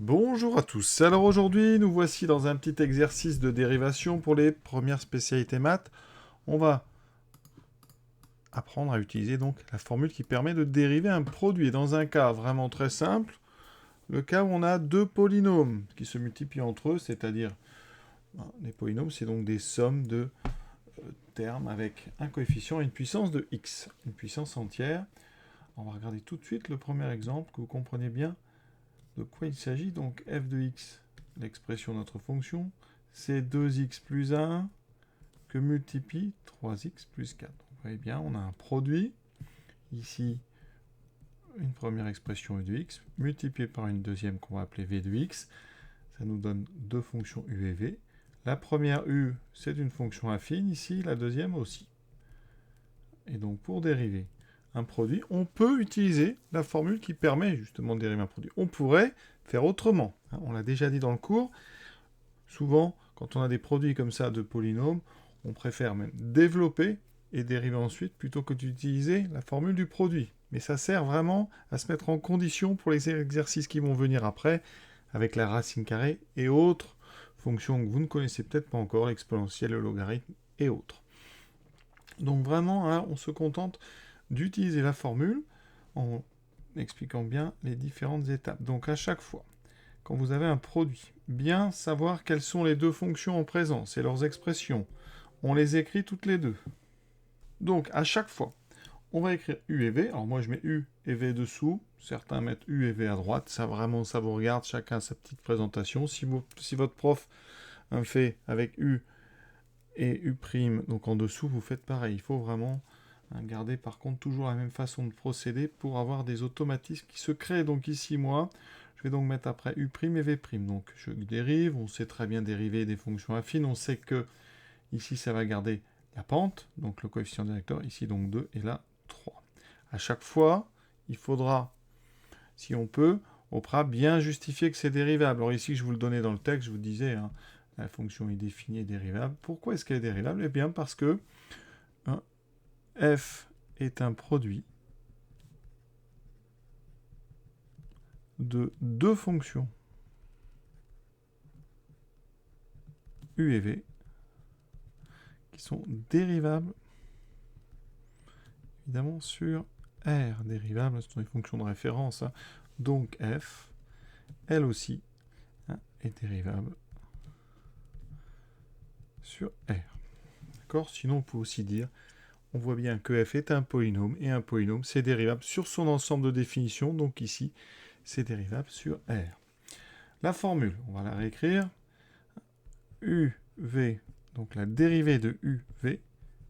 Bonjour à tous. Alors aujourd'hui, nous voici dans un petit exercice de dérivation pour les premières spécialités maths. On va apprendre à utiliser donc la formule qui permet de dériver un produit. Et dans un cas vraiment très simple, le cas où on a deux polynômes qui se multiplient entre eux, c'est-à-dire les polynômes, c'est donc des sommes de termes avec un coefficient et une puissance de x, une puissance entière. On va regarder tout de suite le premier exemple, que vous comprenez bien de quoi il s'agit. Donc f de x, l'expression de notre fonction, c'est 2x plus 1 que multiplie 3x plus 4. Donc, vous voyez bien, on a un produit. Ici, une première expression u de x, multipliée par une deuxième qu'on va appeler v de x. Ça nous donne deux fonctions u et v. La première u, c'est une fonction affine. Ici, la deuxième aussi. Et donc, pour dériver un produit, on peut utiliser la formule qui permet justement de dériver un produit. On pourrait faire autrement. On l'a déjà dit dans le cours. Souvent, quand on a des produits comme ça de polynômes, on préfère même développer et dériver ensuite plutôt que d'utiliser la formule du produit. Mais ça sert vraiment à se mettre en condition pour les exercices qui vont venir après, avec la racine carrée et autres fonctions que vous ne connaissez peut-être pas encore, l'exponentielle, le logarithme et autres. Donc vraiment, hein, on se contente d'utiliser la formule en expliquant bien les différentes étapes. Donc à chaque fois, quand vous avez un produit, bien savoir quelles sont les deux fonctions en présence et leurs expressions. On les écrit toutes les deux. Donc à chaque fois, on va écrire u et v. Alors moi je mets u et v dessous. Certains mettent u et v à droite. Ça vraiment, ça vous regarde. Chacun sa petite présentation. Si votre prof fait avec u et u', donc en dessous, vous faites pareil. Il faut vraiment garder par contre toujours la même façon de procéder pour avoir des automatismes qui se créent. Donc ici, moi, je vais donc mettre après u' et v'. Donc je dérive, on sait très bien dériver des fonctions affines. On sait que ici, ça va garder la pente, donc le coefficient directeur, ici donc 2 et là 3. À chaque fois, il faudra, si on peut, au préalable bien justifier que c'est dérivable. Alors ici, je vous le donnais dans le texte, je vous disais, hein, la fonction est définie et dérivable. Pourquoi est-ce qu'elle est dérivable? Eh bien parce que f est un produit de deux fonctions u et v qui sont dérivables évidemment sur R. Dérivables, ce sont des fonctions de référence. Hein. Donc f, elle aussi, hein, est dérivable sur R. D'accord? Sinon, on peut aussi dire, on voit bien que f est un polynôme, et un polynôme, c'est dérivable sur son ensemble de définitions. Donc ici, c'est dérivable sur R. La formule, on va la réécrire. uv, donc la dérivée de uv,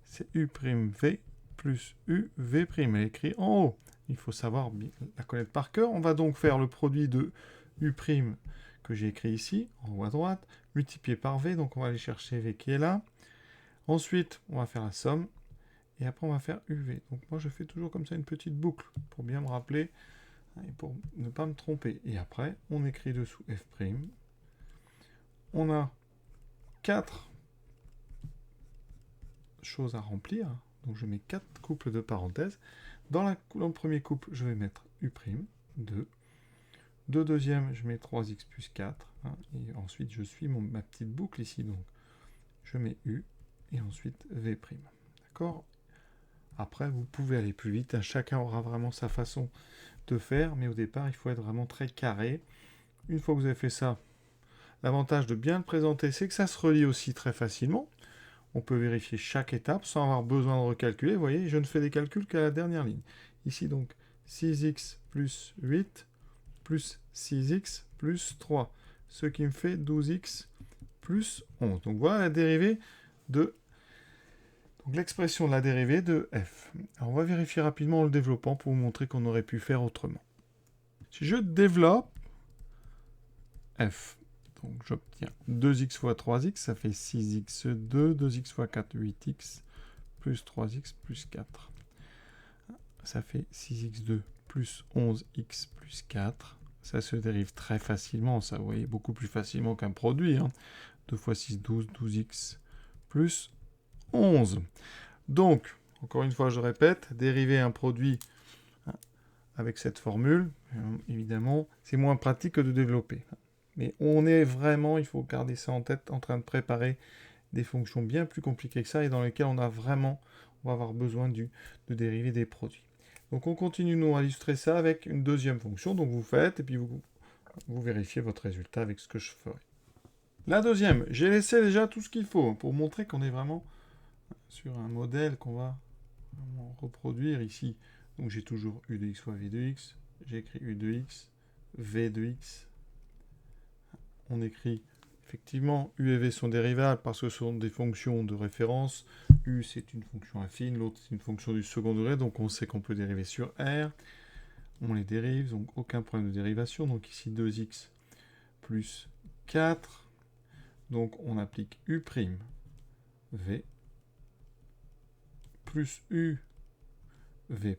c'est u'v plus uv'. Elle est écrite en haut. Il faut savoir la connaître par cœur. On va donc faire le produit de u' que j'ai écrit ici, en haut à droite, multiplié par v. Donc on va aller chercher v qui est là. Ensuite, on va faire la somme. Et après, on va faire uv. Donc moi, je fais toujours comme ça une petite boucle pour bien me rappeler et pour ne pas me tromper. Et après, on écrit dessous f'. On a 4 choses à remplir. Donc je mets 4 couples de parenthèses. Dans le premier couple, je vais mettre u', 2. De deuxième, je mets 3x plus 4. Hein, et ensuite, je suis ma petite boucle ici. Donc je mets u et ensuite v'. D'accord? Après, vous pouvez aller plus vite. Hein, chacun aura vraiment sa façon de faire. Mais au départ, il faut être vraiment très carré. Une fois que vous avez fait ça, l'avantage de bien le présenter, c'est que ça se relie aussi très facilement. On peut vérifier chaque étape sans avoir besoin de recalculer. Vous voyez, je ne fais des calculs qu'à la dernière ligne. Ici, donc, 6x plus 8 plus 6x plus 3, ce qui me fait 12x plus 11. Donc voilà la dérivée de... Donc l'expression de la dérivée de f. Alors on va vérifier rapidement en le développant pour vous montrer qu'on aurait pu faire autrement. Si je développe f, donc j'obtiens 2x fois 3x, ça fait 6x2, 2x fois 4, 8x, plus 3x plus 4. Ça fait 6x2 plus 11x plus 4. Ça se dérive très facilement, ça, vous voyez, beaucoup plus facilement qu'un produit. Hein. 2 fois 6, 12, 12x plus 11. Donc, encore une fois, je répète, dériver un produit avec cette formule, évidemment, c'est moins pratique que de développer. Mais on est vraiment, il faut garder ça en tête, en train de préparer des fonctions bien plus compliquées que ça et dans lesquelles on va avoir besoin de dériver des produits. Donc on continue nous à illustrer ça avec une deuxième fonction. Donc vous faites et puis vous vérifiez votre résultat avec ce que je ferai. La deuxième, j'ai laissé déjà tout ce qu'il faut pour montrer qu'on est vraiment sur un modèle qu'on va reproduire ici. Donc j'ai toujours u de x fois v de x. J'ai écrit u de x, v de x. On écrit effectivement u et v sont dérivables parce que ce sont des fonctions de référence. U c'est une fonction affine, l'autre c'est une fonction du second degré, donc on sait qu'on peut dériver sur R. On les dérive, donc aucun problème de dérivation. Donc ici 2x plus 4. Donc on applique u' v plus u v'.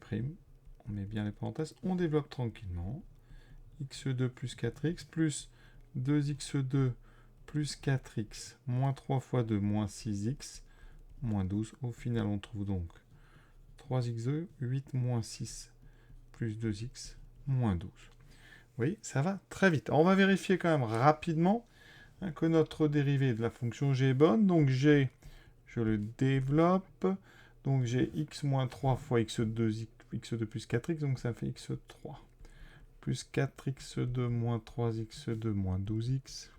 On met bien les parenthèses. On développe tranquillement. x2 plus 4x plus 2x2 plus 4x moins 3 fois 2 moins 6x moins 12. Au final, on trouve donc 3x2, 8 moins 6 plus 2x moins 12. Oui, ça va très vite. Alors, on va vérifier quand même rapidement que notre dérivée de la fonction g est bonne. Donc g, je le développe. Donc j'ai x moins 3 fois x2, x2 plus 4x, donc ça fait x3. Plus 4x2 moins 3x2 moins 12x.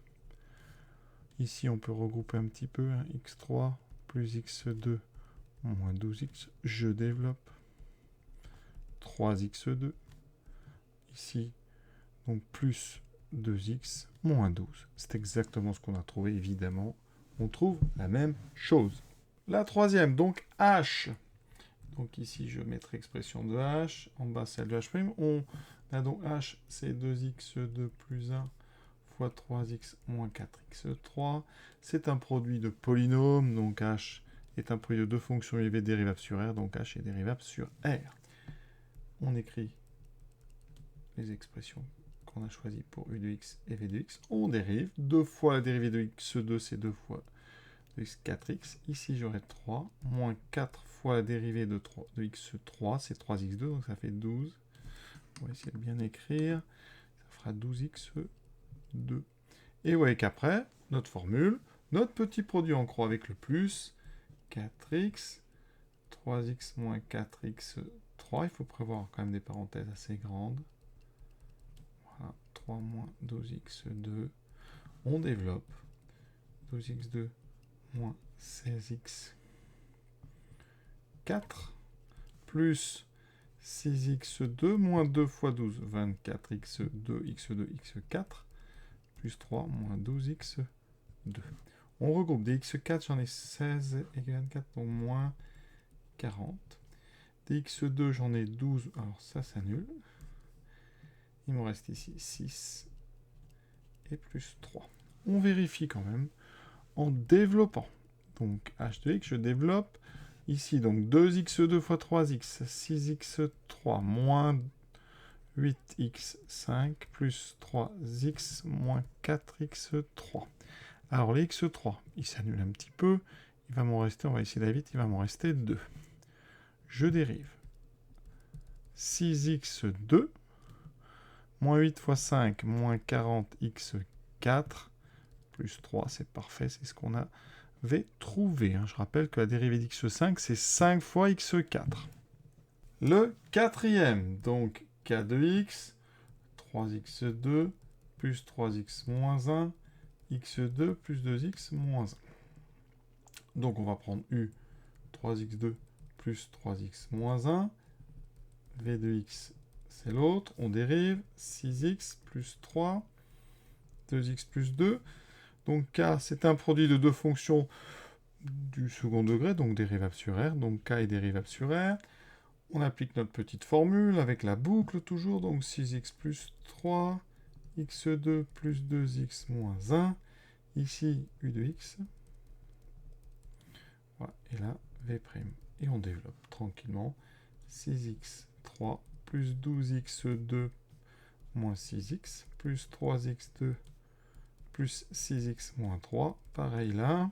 Ici, on peut regrouper un petit peu. Hein, x3 plus x2 moins 12x. Je développe. 3x2. Ici, donc plus 2x moins 12. C'est exactement ce qu'on a trouvé, évidemment. On trouve la même chose. La troisième, donc h. Donc ici, je mettrai expression de h. En bas, celle de h'. On a donc h, c'est 2x2 plus 1 fois 3x moins 4x3. C'est un produit de polynôme, donc h est un produit de deux fonctions u et v dérivables sur r, donc h est dérivable sur r. On écrit les expressions qu'on a choisies pour u de x et v de x. On dérive. 2 fois la dérivée de x2, c'est 2 fois de x 4x. Ici, j'aurai 3, moins 4 fois la dérivée de x3, c'est 3x2, donc ça fait 12. On va essayer de bien écrire. Ça fera 12x2. Et vous voyez qu'après, notre formule, notre petit produit en croix avec le plus, 4x, 3x moins 4x3, il faut prévoir quand même des parenthèses assez grandes. Voilà, 3 moins 12x2. On développe 12x2 moins 16x4 plus 6x2 moins 2 fois 12, 24x2, x2, x4 plus 3 moins 12x2. On regroupe des x4, j'en ai 16 et 24, donc moins 40. Des x2, j'en ai 12, alors ça s'annule. Il me reste ici 6 et plus 3. On vérifie quand même en développant. Donc h de x, je développe. Ici, donc 2x2 fois 3x, 6x3 moins 8x5 plus 3x moins 4x3. Alors les x3, il s'annule un petit peu. Il va m'en rester, on va essayer d'aller vite, il va m'en rester 2. Je dérive. 6x2 moins 8 fois 5 moins 40x4 plus 3, c'est parfait, c'est ce qu'on avait trouvé. Je rappelle que la dérivée d'x5, c'est 5 fois x4. Le quatrième, donc k de x, 3x2 plus 3x moins 1, x2 plus 2x moins 1. Donc on va prendre u, 3x2 plus 3x moins 1, v de x, c'est l'autre, on dérive, 6x plus 3, 2x plus 2. Donc k, c'est un produit de deux fonctions du second degré, donc dérivable sur r. Donc k est dérivable sur r. On applique notre petite formule avec la boucle toujours. Donc 6x plus 3, x2 plus 2x moins 1. Ici, u de x. Voilà, et là, v'. Et on développe tranquillement. 6x3 plus 12x2 moins 6x plus 3x2 plus 6x moins 3. Pareil là.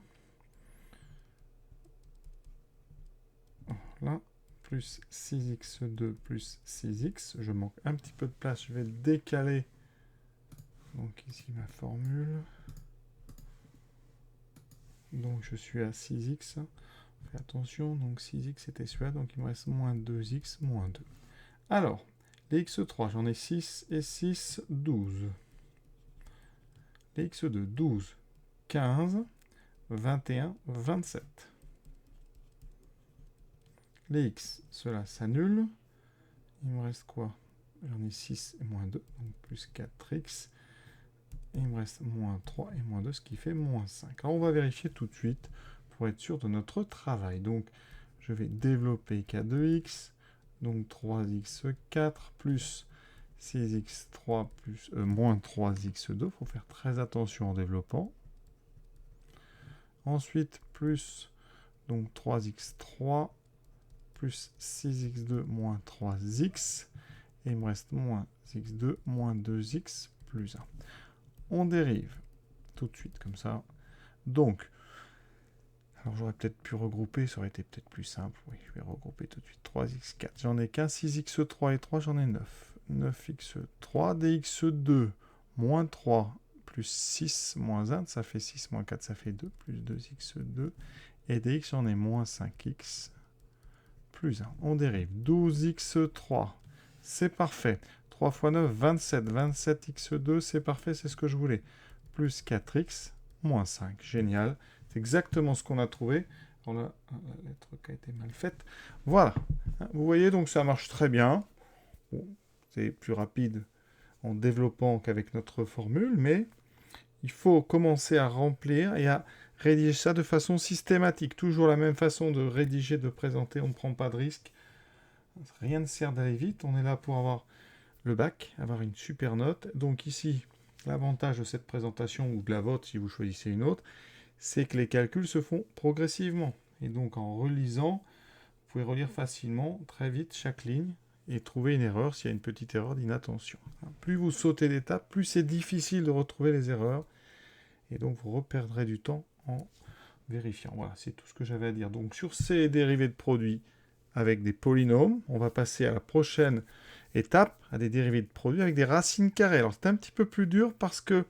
Voilà. Plus 6x2 plus 6x. Je manque un petit peu de place. Je vais décaler Donc ici ma formule. Donc je suis à 6x. Fais attention, donc 6x c'était celui-là, donc il me reste moins 2x, moins 2. Alors, les x3, j'en ai 6 et 6, 12. Les x2, 12, 15, 21, 27. Les x, cela s'annule. Il me reste quoi? J'en ai 6 et moins 2, donc plus 4x. Et il me reste moins 3 et moins 2, ce qui fait moins 5. Alors on va vérifier tout de suite pour être sûr de notre travail. Donc je vais développer k2x, donc 3x4 plus 6x3 plus moins 3x2. Il faut faire très attention en développant. Ensuite, plus donc 3x3 plus 6x2 moins 3x. Et il me reste moins x2 moins 2x plus 1. On dérive tout de suite comme ça. Donc, alors j'aurais peut-être pu regrouper, ça aurait été peut-être plus simple. Oui, je vais regrouper tout de suite. 3x4, j'en ai qu'un. 6x3 et 3, j'en ai 9. 9x3, dx2, moins 3, plus 6, moins 1, ça fait 6, moins 4, ça fait 2, plus 2x2. Et dx, j'en ai moins 5x, plus 1. On dérive. 12x3, c'est parfait. 3 fois 9, 27. 27x2, c'est parfait, c'est ce que je voulais. Plus 4x, moins 5. Génial. C'est exactement ce qu'on a trouvé. On a la lettre qui a été mal faite. Voilà. Vous voyez, donc ça marche très bien. Bon, c'est plus rapide en développant qu'avec notre formule, mais il faut commencer à remplir et à rédiger ça de façon systématique. Toujours la même façon de rédiger, de présenter. On ne prend pas de risque. Rien ne sert d'aller vite. On est là pour avoir le bac, avoir une super note. Donc ici, l'avantage de cette présentation, ou de la vôtre si vous choisissez une autre, c'est que les calculs se font progressivement. Et donc en relisant, vous pouvez relire facilement, très vite, chaque ligne, et trouver une erreur s'il y a une petite erreur d'inattention. Plus vous sautez d'étapes, plus c'est difficile de retrouver les erreurs, et donc vous reperdrez du temps en vérifiant. Voilà, c'est tout ce que j'avais à dire. Donc sur ces dérivés de produits avec des polynômes, on va passer à la prochaine étape, à des dérivés de produits avec des racines carrées. Alors c'est un petit peu plus dur parce que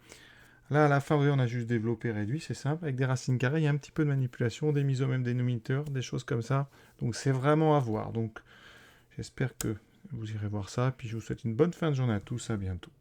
là, à la fin, on a juste développé, réduit, c'est simple. Avec des racines carrées, il y a un petit peu de manipulation, des mises au même dénominateur, des choses comme ça. Donc c'est vraiment à voir. Donc j'espère que vous irez voir ça. Puis je vous souhaite une bonne fin de journée à tous. À bientôt.